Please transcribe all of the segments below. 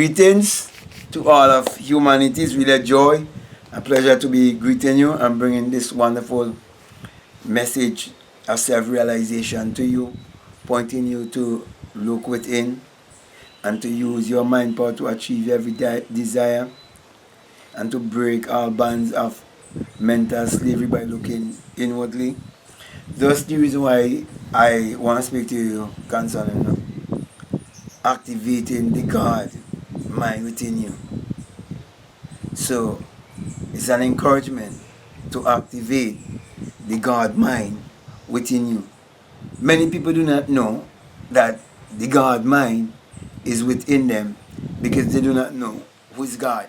Greetings to all of humanity. It's really a joy, a pleasure to be greeting you and bringing this wonderful message of self-realization to you, pointing you to look within and to use your mind power to achieve every desire and to break all bands of mental slavery by looking inwardly. That's the reason why I want to speak to you concerning activating the God mind within you. So it's an encouragement to activate the God mind within you. Many people do not know that the God mind is within them because they do not know who is God.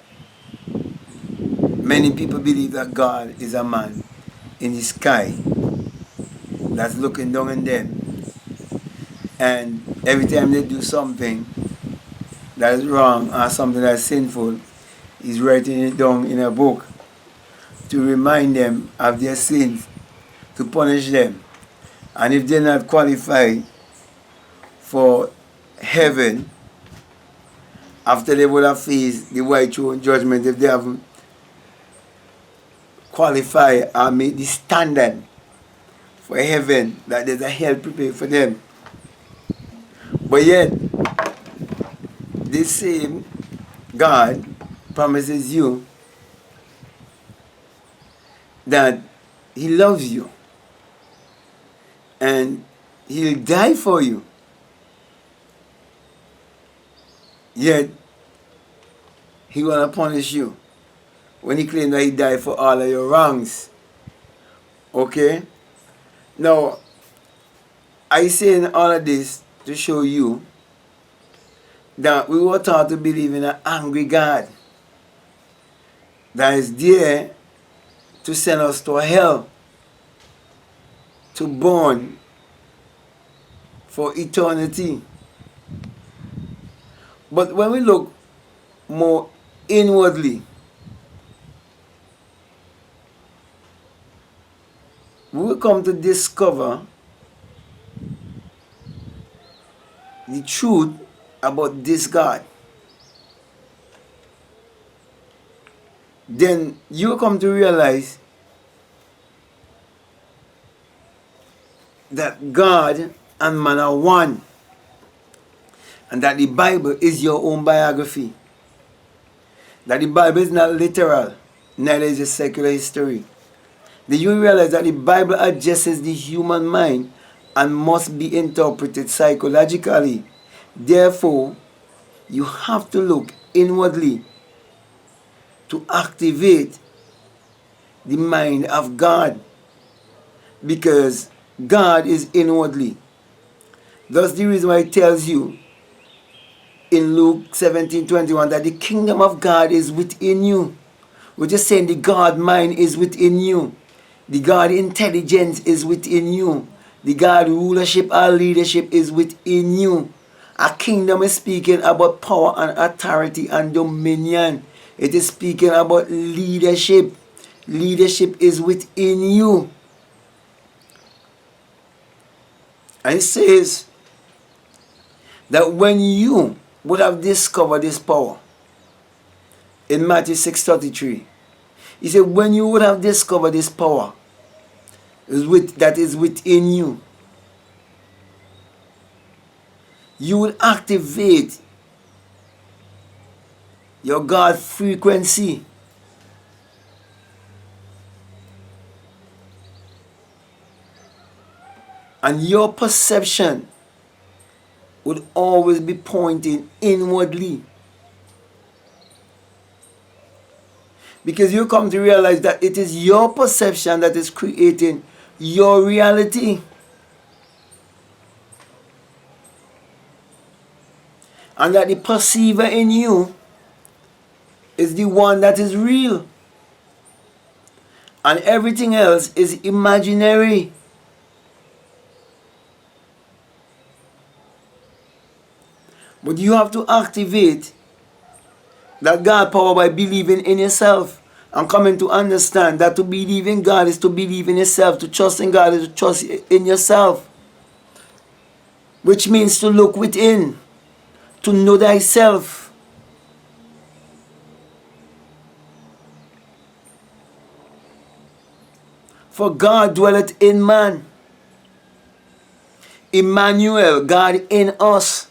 Many people believe that God is a man in the sky that's looking down on them, and every time they do something that is wrong or something that is sinful, he's writing it down in a book to remind them of their sins, to punish them. And if they're not qualified for heaven, after they would have faced the white throne judgment, if they haven't qualified or made the standard for heaven, that there's a hell prepared for them. But yet, this same God promises you that He loves you and He'll die for you. Yet, He will not punish you when He claims that He died for all of your wrongs. Okay? Now, I say in all of this to show you that we were taught to believe in an angry God that is there to send us to hell, to burn for eternity. But when we look more inwardly, we will come to discover the truth about this God. Then you come to realize that God and man are one, and that the Bible is your own biography. That the Bible is not literal, neither is it secular history. Then you realize that the Bible addresses the human mind and must be interpreted psychologically. Therefore, you have to look inwardly to activate the mind of God, because God is inwardly. That's the reason why it tells you in Luke 17:21 that the kingdom of God is within you. We're just saying the God mind is within you. The God intelligence is within you. The God rulership or leadership is within you. A kingdom is speaking about power and authority and dominion. It is speaking about leadership. Leadership is within you. And it says that when you would have discovered this power, in Matthew 6:33, he said, when you would have discovered this power that is within you, you will activate your God frequency. And your perception would always be pointing inwardly. Because you come to realize that it is your perception that is creating your reality. And that the perceiver in you is the one that is real. And everything else is imaginary. But you have to activate that God power by believing in yourself and coming to understand that to believe in God is to believe in yourself. To trust in God is to trust in yourself. Which means to look within, to know thyself. For God dwelleth in man. Emmanuel, God in us.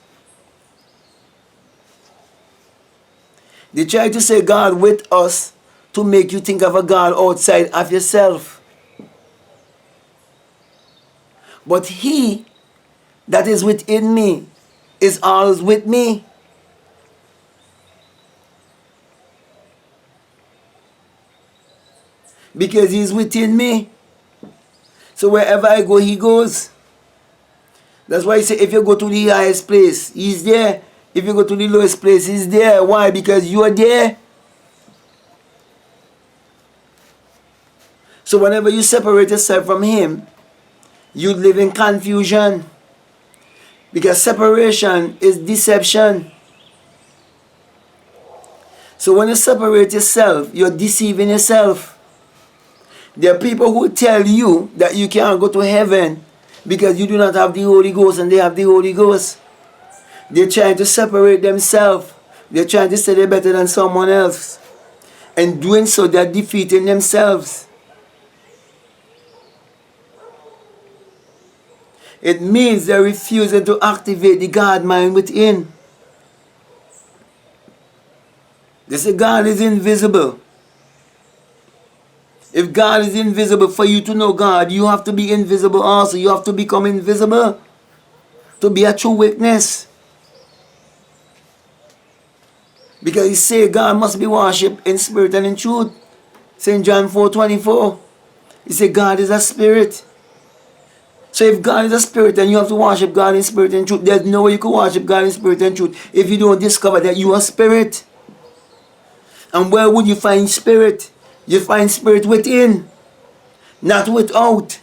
They try to say God with us to make you think of a God outside of yourself. But he that is within me is always with me. Because he's within me. So wherever I go, he goes. That's why I say if you go to the highest place, he's there. If you go to the lowest place, he's there. Why? Because you are there. So whenever you separate yourself from him, you live in confusion. Because separation is deception. So when you separate yourself, you're deceiving yourself. There are people who tell you that you can't go to heaven because you do not have the Holy Ghost and they have the Holy Ghost. They're trying to separate themselves. They're trying to say they're better than someone else. And doing so, they're defeating themselves. It means they're refusing to activate the God mind within. They say God is invisible. If God is invisible, for you to know God, you have to be invisible also. You have to become invisible to be a true witness. Because he say God must be worshipped in spirit and in truth. St. John 4:24. He said God is a spirit. So if God is a spirit and you have to worship God in spirit and truth, there's no way you can worship God in spirit and truth if you don't discover that you are spirit. And where would you find spirit? You find spirit within, not without.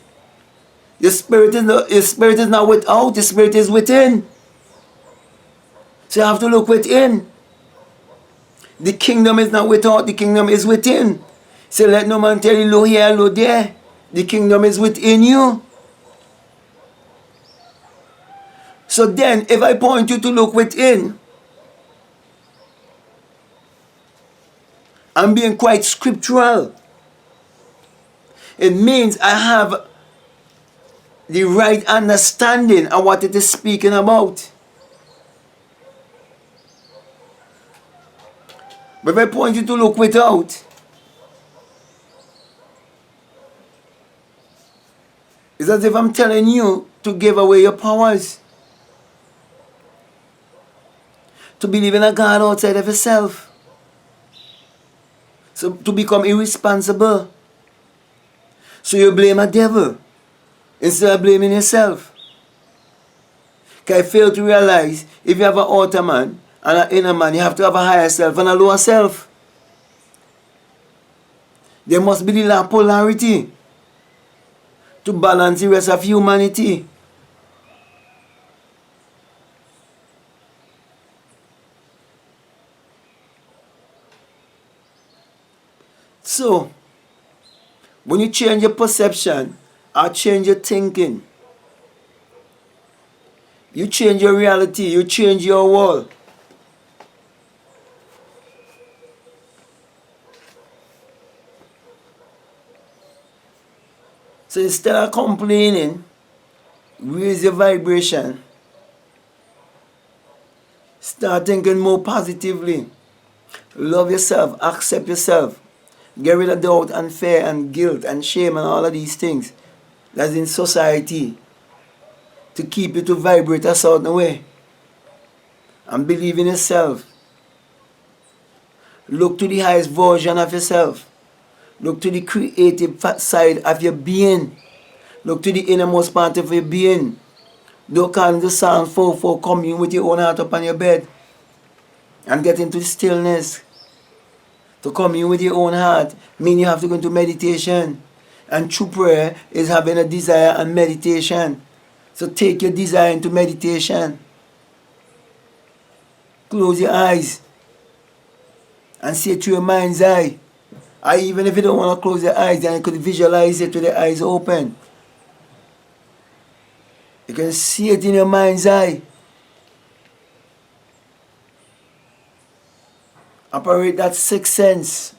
Your spirit is not without, your spirit is within. So you have to look within. The kingdom is not without, the kingdom is within. So let no man tell you, lo here, lo there. The kingdom is within you. So then, if I point you to look within, I'm being quite scriptural. It means I have the right understanding of what it is speaking about. But if I point you to look without, it's as if I'm telling you to give away your powers. To believe in a God outside of yourself. So to become irresponsible. So you blame a devil instead of blaming yourself. Because I fail to realize if you have an outer man and an inner man, you have to have a higher self and a lower self. There must be the polarity to balance the rest of humanity. So, when you change your perception or change your thinking, you change your reality, you change your world. So instead of complaining, raise your vibration. Start thinking more positively. Love yourself, accept yourself. Get rid of doubt and fear and guilt and shame and all of these things that's in society to keep you to vibrate a certain way. And believe in yourself. Look to the highest version of yourself. Look to the creative side of your being. Look to the innermost part of your being. Don't call into Psalm 4:4, commune with your own heart upon your bed. And get into stillness. To commune with your own heart means you have to go into meditation. And true prayer is having a desire and meditation. So take your desire into meditation. Close your eyes. And see it through your mind's eye. Or even if you don't want to close your eyes, then you could visualize it with the eyes open. You can see it in your mind's eye. Operate that sixth sense.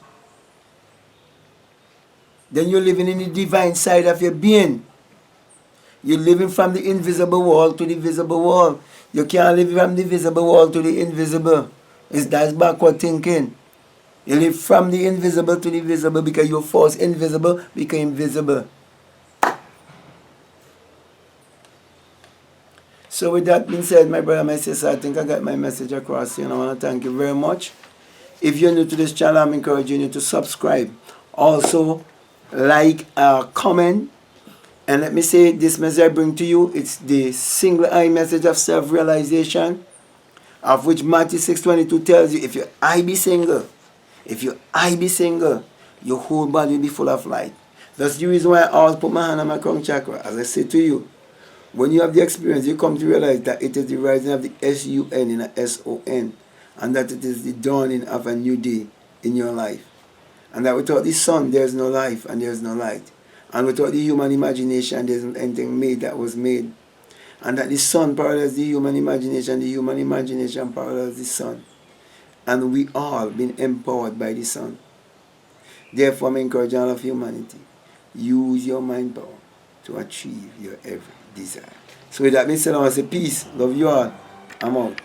then you're living in the divine side of your being. You're living from the invisible world to the visible world. You can't live from the visible world to the invisible. That's backward thinking. You live from the invisible to the visible because you force invisible became visible. So with that being said, my brother, my sister, I think I got my message across here, and I want to thank you very much. If you're new to this channel, I'm encouraging you to subscribe. Also, like, comment. And let me say, this message I bring to you, it's the single eye message of self-realization, of which Matthew 6:22 tells you, if your eye be single, your whole body will be full of light. That's the reason why I always put my hand on my crown chakra. As I say to you, when you have the experience, you come to realize that it is the rising of the S-U-N in a S-O-N, and that it is the dawning of a new day in your life. And that without the sun, there is no life and there is no light. And without the human imagination, there isn't anything made that was made. And that the sun parallels the human imagination parallels the sun. And we all been empowered by the sun. Therefore, I'm encouraging all of humanity, use your mind power to achieve your every desire. So with that being said, I want to say peace, love you all, I'm out.